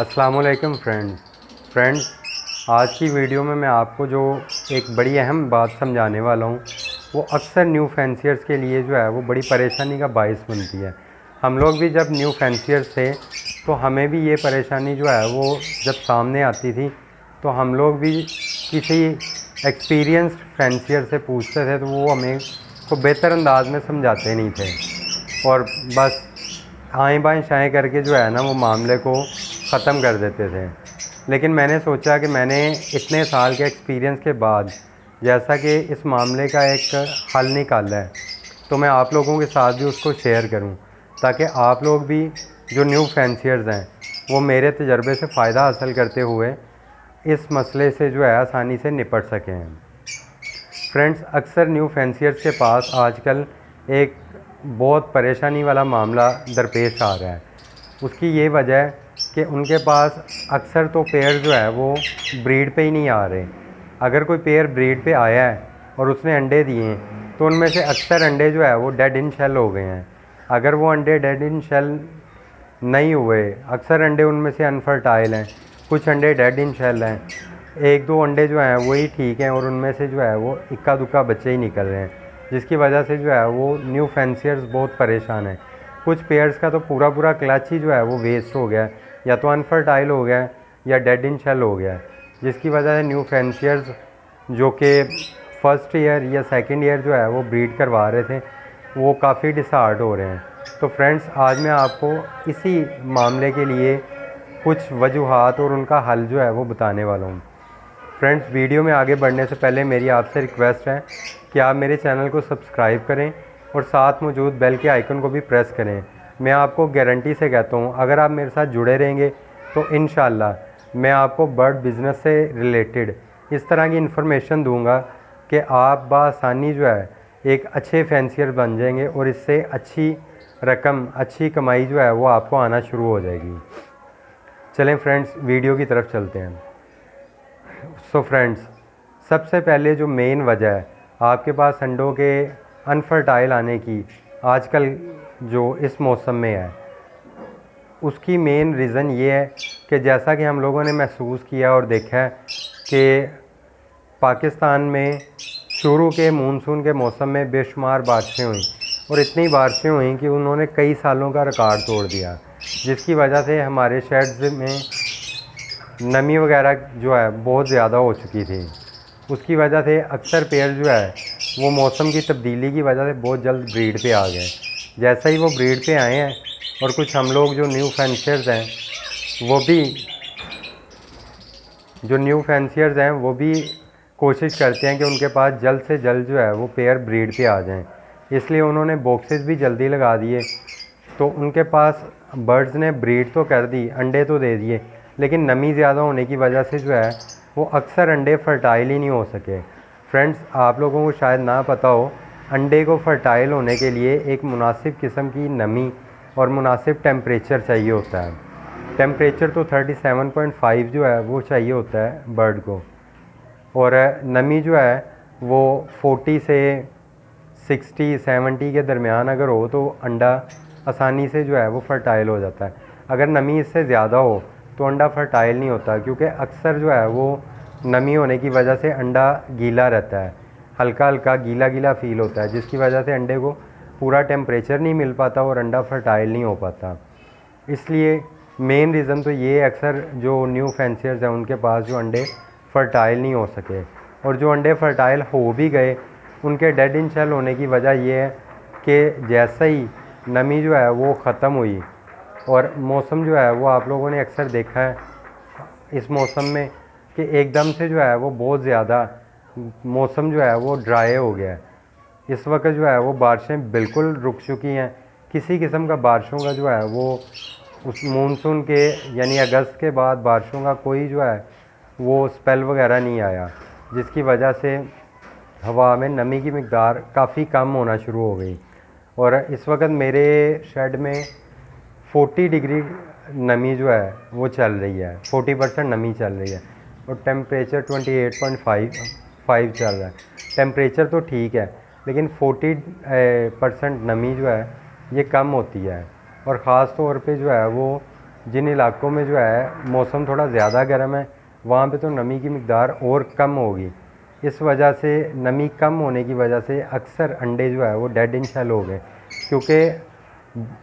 अस्सलामुअलैकुम फ्रेंड्स, आज की वीडियो में मैं आपको जो एक बड़ी अहम बात समझाने वाला हूँ वो अक्सर न्यू फैंसियर्स के लिए जो है वो बड़ी परेशानी का बायस बनती है। हम लोग भी जब न्यू फैंसियर्स थे तो हमें भी ये परेशानी जो है वो जब सामने आती थी तो हम लोग भी किसी एक्सपीरियंस्ड फैंसियर से पूछते थे तो वो हमें को बेहतर अंदाज में समझाते नहीं थे और बस आएँ बाएँ शाएँ करके जो है ना वो मामले को ख़त्म कर देते थे। लेकिन मैंने सोचा कि मैंने इतने साल के एक्सपीरियंस के बाद जैसा कि इस मामले का एक हल निकाला है तो मैं आप लोगों के साथ भी उसको शेयर करूं ताकि आप लोग भी जो न्यू फैंसियर्स हैं वो मेरे तजर्बे से फ़ायदा हासिल करते हुए इस मसले से जो है आसानी से निपट सकें। फ्रेंड्स, अक्सर न्यू फैंसियर्स के पास आजकल एक बहुत परेशानी वाला मामला दरपेश आ रहा है। उसकी ये वजह है कि उनके पास अक्सर तो पेयर जो है वो ब्रीड पे ही नहीं आ रहे। अगर कोई पेयर ब्रीड पे आया है और उसने अंडे दिए तो उनमें से अक्सर अंडे जो है वो डेड इन शेल हो गए हैं। अगर वो अंडे डेड इन शेल नहीं हुए, अक्सर अंडे उनमें से अनफर्टाइल हैं, कुछ अंडे डेड इन शेल हैं, एक दो अंडे जो हैं वही ठीक हैं और उनमें से जो है वो इक्का दुक्का बच्चे ही निकल रहे हैं, जिसकी वजह से जो है वो न्यू फैंसियर्स बहुत परेशान हैं। कुछ पेयर्स का तो पूरा पूरा क्लच ही जो है वो वेस्ट हो गया, या तो अनफर्टाइल हो गया या डेड इन शेल हो गया, जिसकी वजह से न्यू फैंसियर्स जो कि फ़र्स्ट ईयर या सेकंड ईयर जो है वो ब्रीड करवा रहे थे वो काफ़ी डिसहार्ट हो रहे हैं। तो फ्रेंड्स, आज मैं आपको इसी मामले के लिए कुछ वजूहात और उनका हल जो है वो बताने वाला हूँ। फ्रेंड्स, वीडियो में आगे बढ़ने से पहले मेरी आपसे रिक्वेस्ट है कि आप मेरे चैनल को सब्सक्राइब करें और साथ मौजूद बेल के आइकन को भी प्रेस करें। मैं आपको गारंटी से कहता हूँ, अगर आप मेरे साथ जुड़े रहेंगे तो इंशाल्लाह मैं आपको बर्ड बिज़नेस से रिलेटेड इस तरह की इन्फॉर्मेशन दूंगा कि आप बआसानी जो है एक अच्छे फैंसियर बन जाएंगे और इससे अच्छी रकम, अच्छी कमाई जो है वो आपको आना शुरू हो जाएगी। चलें फ्रेंड्स, वीडियो की तरफ चलते हैं। सो फ्रेंड्स, सबसे पहले जो मेन वजह है आपके पास अंडों के अनफर्टाइल आने की आजकल जो इस मौसम में है, उसकी मेन रीज़न ये है कि जैसा कि हम लोगों ने महसूस किया और देखा है कि पाकिस्तान में शुरू के मानसून के मौसम में बेशुमार बारिशें हुई और इतनी बारिशें हुई कि उन्होंने कई सालों का रिकॉर्ड तोड़ दिया, जिसकी वजह से हमारे शेड्स में नमी वगैरह जो है बहुत ज़्यादा हो चुकी थी। उसकी वजह से अक्सर पेयर जो है वो मौसम की तब्दीली की वजह से बहुत जल्द ब्रीड पे आ गए। जैसे ही वो ब्रीड पे आए हैं और कुछ हम लोग जो न्यू फैंसियर्स हैं वो भी कोशिश करते हैं कि उनके पास जल्द से जल्द जो है वो पेयर ब्रीड पे आ जाएं। इसलिए उन्होंने बॉक्सेस भी जल्दी लगा दिए, तो उनके पास बर्ड्स ने ब्रीड तो कर दी, अंडे तो दे दिए, लेकिन नमी ज़्यादा होने की वजह से जो है वो अक्सर अंडे फर्टाइल ही नहीं हो सके। फ्रेंड्स, आप लोगों को शायद ना पता हो, अंडे को फर्टाइल होने के लिए एक मुनासिब किस्म की नमी और मुनासिब टेम्परेचर चाहिए होता है। टेम्परेचर तो 37.5 जो है वो चाहिए होता है बर्ड को, और नमी जो है वो 40 से 60-70 के दरमियान अगर हो तो अंडा आसानी से जो है वो फर्टाइल हो जाता है। अगर नमी इससे ज़्यादा हो तो अंडा फर्टाइल नहीं होता, क्योंकि अक्सर जो है वो नमी होने की वजह से अंडा गीला रहता है, हल्का हल्का गीला गीला फील होता है, जिसकी वजह से अंडे को पूरा टेम्परेचर नहीं मिल पाता और अंडा फर्टाइल नहीं हो पाता। इसलिए मेन रीज़न तो ये अक्सर जो न्यू फैंसियर्स हैं उनके पास जो अंडे फर्टाइल नहीं हो सके, और जो अंडे फर्टाइल हो भी गए उनके डेड इन शेल होने की वजह यह है कि जैसे ही नमी जो है वो ख़त्म हुई और मौसम जो है वो आप लोगों ने अक्सर देखा है इस मौसम में कि एकदम से जो है वो बहुत ज़्यादा मौसम जो है वो ड्राई हो गया है। इस वक्त जो है वो बारिशें बिल्कुल रुक चुकी हैं, किसी किस्म का बारिशों का जो है वो उस मानसून के यानी अगस्त के बाद बारिशों का कोई जो है वो स्पेल वगैरह नहीं आया, जिसकी वजह से हवा में नमी की मिकदार काफ़ी कम होना शुरू हो गई। और इस वक्त मेरे शेड में 40 डिग्री नमी जो है वो चल रही है, 40% नमी चल रही है और टेम्परेचर 28.5 चल रहा है। टेम्परेचर तो ठीक है, लेकिन 40% नमी जो है ये कम होती है, और ख़ास तौर पे जो है वो जिन इलाकों में जो है मौसम थोड़ा ज़्यादा गर्म है वहाँ पे तो नमी की मिक़दार और कम होगी। इस वजह से नमी कम होने की वजह से अक्सर अंडे जो है वो डेड इन शेल हो गए, क्योंकि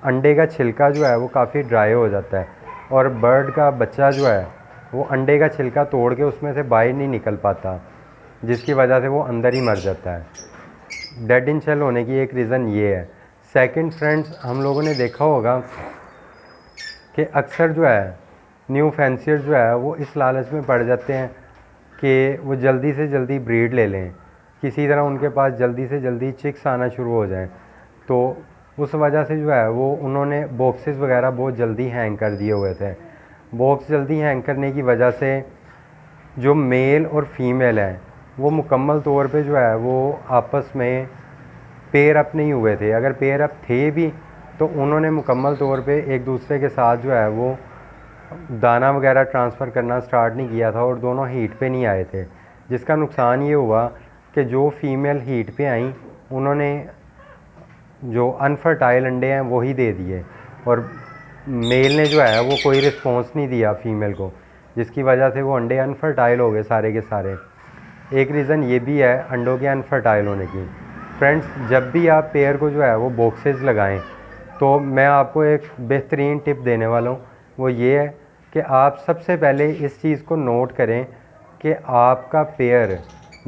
अंडे का छिलका जो है वो काफ़ी ड्राई हो जाता है और बर्ड का बच्चा जो है वो अंडे का छिलका तोड़ के उसमें से बाहर नहीं निकल पाता, जिसकी वजह से वो अंदर ही मर जाता है। डेड इन शेल होने की एक रीज़न ये है। सेकंड फ्रेंड्स, हम लोगों ने देखा होगा कि अक्सर जो है न्यू फैंसियर जो है वो इस लालच में पड़ जाते हैं कि वो जल्दी से जल्दी ब्रीड ले लें, किसी तरह उनके पास जल्दी से जल्दी चिक्स आना शुरू हो जाएं। तो उस वजह से जो है वो उन्होंने बॉक्सेस वगैरह बहुत जल्दी हैंग कर दिए हुए थे। बॉक्स जल्दी हैंग करने की वजह से जो मेल और फीमेल है वो मुकम्मल तौर पे जो है वो आपस में पेयर अप नहीं हुए थे। अगर पेयर अप थे भी तो उन्होंने मुकम्मल तौर पे एक दूसरे के साथ जो है वो दाना वगैरह ट्रांसफ़र करना स्टार्ट नहीं किया था और दोनों हीट पे नहीं आए थे, जिसका नुकसान ये हुआ कि जो फीमेल हीट पे आई उन्होंने जो अनफर्टाइल अंडे हैं वही दे दिए और मेल ने जो है वो कोई रिस्पॉन्स नहीं दिया फीमेल को, जिसकी वजह से वो अंडे अनफर्टाइल हो गए सारे के सारे। एक रीज़न ये भी है अंडों के अनफर्टाइल होने की। फ्रेंड्स, जब भी आप पेयर को जो है वो बॉक्सेस लगाएं तो मैं आपको एक बेहतरीन टिप देने वाला हूँ, वो ये है कि आप सबसे पहले इस चीज़ को नोट करें कि आपका पेयर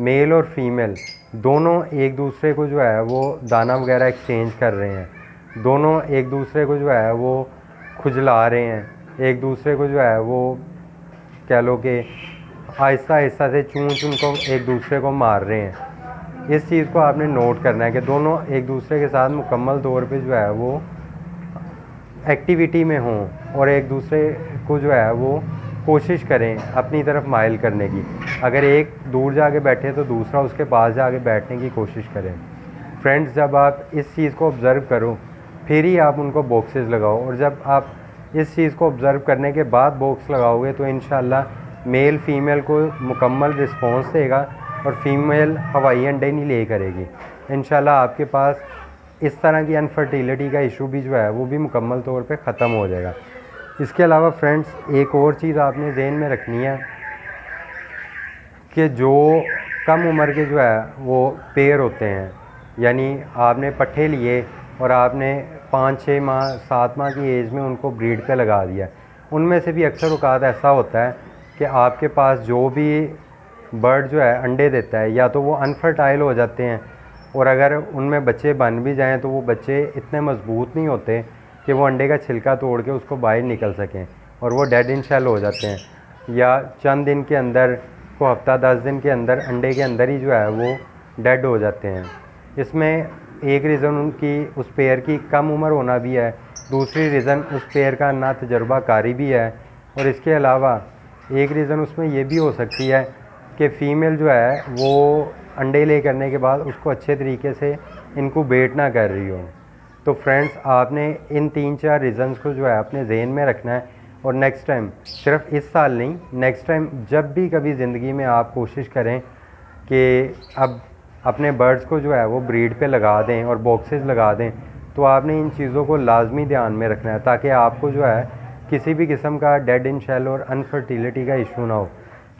मेल और फीमेल दोनों एक दूसरे को जो है वो दाना वगैरह एक्सचेंज कर रहे हैं, दोनों एक दूसरे को जो है वो खुजला रहे हैं, एक दूसरे को जो है वो कह लो कि आहिस्ता आहिस्ता से चूं चूं को एक दूसरे को मार रहे हैं। इस चीज़ को आपने नोट करना है कि दोनों एक दूसरे के साथ मुकम्मल तौर पे जो है वो एक्टिविटी में हों और एक दूसरे को जो है वो कोशिश करें अपनी तरफ माइल करने की। अगर एक दूर जाके बैठे तो दूसरा उसके पास जाके बैठने की कोशिश करें। फ्रेंड्स, जब आप इस चीज़ को ऑब्ज़र्व करो फिर ही आप उनको बॉक्सेस लगाओ, और जब आप इस चीज़ को ऑब्ज़र्व करने के बाद बॉक्स लगाओगे तो इंशाल्लाह मेल फीमेल को मुकम्मल रिस्पॉन्स देगा और फीमेल हवाई अंडे नहीं ले करेगी। इंशाल्लाह आपके पास इस तरह की अनफर्टिलिटी का इशू भी जो है वो भी मुकम्मल तौर पे ख़त्म हो जाएगा। इसके अलावा फ्रेंड्स, एक और चीज़ आपने ज़हन में रखनी है कि जो कम उम्र के जो है वो पेयर होते हैं, यानी आपने पट्ठे लिए और आपने 5-6 माह 7 माह की एज में उनको ब्रीड पे लगा दिया, उनमें से भी अक्सर औक़ात ऐसा होता है कि आपके पास जो भी बर्ड जो है अंडे देता है या तो वो अनफर्टाइल हो जाते हैं, और अगर उनमें बच्चे बन भी जाएं तो वो बच्चे इतने मजबूत नहीं होते कि वो अंडे का छिलका तोड़ के उसको बाहर निकल सकें और वो डेड इन शेल हो जाते हैं, या चंद दिन के अंदर को हफ्ता 10 दिन के अंदर अंडे के अंदर ही जो है वो डेड हो जाते हैं। इसमें एक रीज़न उनकी उस पेयर की कम उम्र होना भी है, दूसरी रीज़न उस पेयर का ना तजर्बाकारी भी है, और इसके अलावा एक रीज़न उसमें ये भी हो सकती है कि फ़ीमेल जो है वो अंडे ले करने के बाद उसको अच्छे तरीके से इनक्यूबेट ना कर रही हो। तो फ्रेंड्स, आपने इन 3-4 रीज़न्स को जो है अपने जहन में रखना है, और नेक्स्ट टाइम, सिर्फ इस साल नहीं, नेक्स्ट टाइम जब भी कभी ज़िंदगी में आप कोशिश करें कि अब अपने बर्ड्स को जो है वो ब्रीड पे लगा दें और बॉक्सेस लगा दें, तो आपने इन चीज़ों को लाजमी ध्यान में रखना है ताकि आपको जो है किसी भी किस्म का डेड इन शेल और अनफर्टिलिटी का इशू ना हो।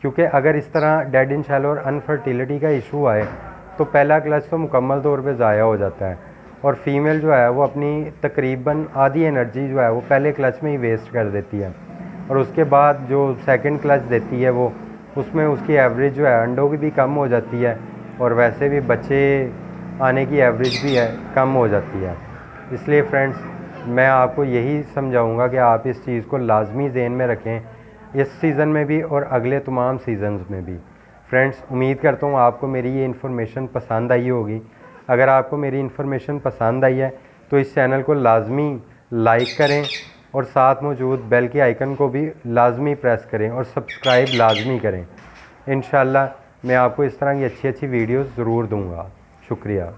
क्योंकि अगर इस तरह डेड इन शेल और अनफर्टिलिटी का इशू आए तो पहला क्लच तो मुकम्मल तौर पे ज़ाया हो जाता है, और फीमेल जो है वो अपनी तकरीबन आधी एनर्जी जो है वो पहले क्लच में ही वेस्ट कर देती है, और उसके बाद जो सेकंड क्लच देती है वो उसमें उसकी एवरेज जो है अंडों की भी कम हो जाती है, और वैसे भी बच्चे आने की एवरेज भी है कम हो जाती है। इसलिए फ्रेंड्स, मैं आपको यही समझाऊंगा कि आप इस चीज़ को लाजमी ज़हन में रखें, इस सीज़न में भी और अगले तमाम सीज़न्स में भी। फ्रेंड्स, उम्मीद करता हूँ आपको मेरी ये इन्फॉर्मेशन पसंद आई होगी। अगर आपको मेरी इन्फॉर्मेशन पसंद आई है तो इस चैनल को लाजमी लाइक करें और साथ मौजूद बेल के आइकन को भी लाजमी प्रेस करें और सब्सक्राइब लाजमी करें। इंशाल्लाह मैं आपको इस तरह की अच्छी अच्छी वीडियोस ज़रूर दूंगा। शुक्रिया।